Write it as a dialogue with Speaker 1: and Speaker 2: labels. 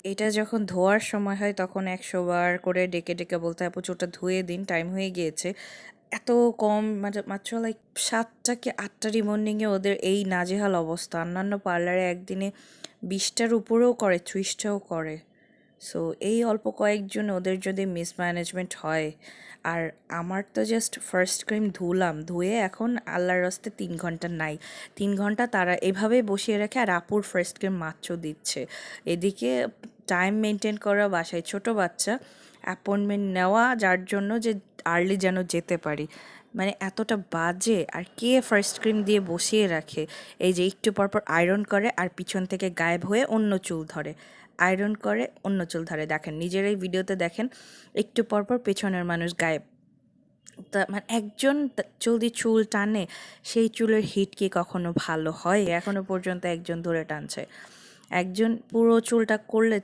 Speaker 1: এটা যখন ধোয়ার সময় হয় তখন 100 বার করে ডেকে ডেকে বলতে হয়, আপু চুলটা ধুয়ে দিন, টাইম হয়ে গিয়েছে। এত কম, মানে মাত্র লাইক 7টা কি 8টারই মর্নিংয়ে ওদের এই নাজেহাল অবস্থা। অন্যান্য পার্লারে একদিনে 20টার উপরেও করে, 30টাও করে। সো এই অল্প কয়েকজন, ওদের যদি মিসম্যানেজমেন্ট হয়। আর আমার তো জাস্ট ফার্স্ট ক্রিম ধুলাম, ধুয়ে এখন আল্লাহর রাস্তে 3 ঘন্টা নাই, 3 ঘন্টা তারা এভাবেই বসিয়ে রাখে, আর আপুর ফার্স্ট ক্রিম মাত্র দিচ্ছে। এদিকে টাইম মেনটেন করা, বাসায় ছোট বাচ্চা, অ্যাপয়েন্টমেন্ট নেওয়া, যার জন্য যে আর্লি যেন যেতে পারি, মানে এতটা বাজে। আর কে ফার্স্ট ক্রিম দিয়ে বসিয়ে রাখে? এই যে একটু পরপর আয়রন করে আর পিছন থেকে গায়েব হয়ে অন্য চুল ধরে, আয়রন করে অন্য চুল ধরে, দেখেন নিজেরাই ভিডিওতে দেখেন, একটু পরপর পেছনের মানুষ গায়েব। তা মানে একজন চুল দিয়ে চুল টানে, সেই চুলের হিট কি কখনো ভালো হয়? এখনো পর্যন্ত একজন ধরে টানছে, একজন পুরো চুলটা করলে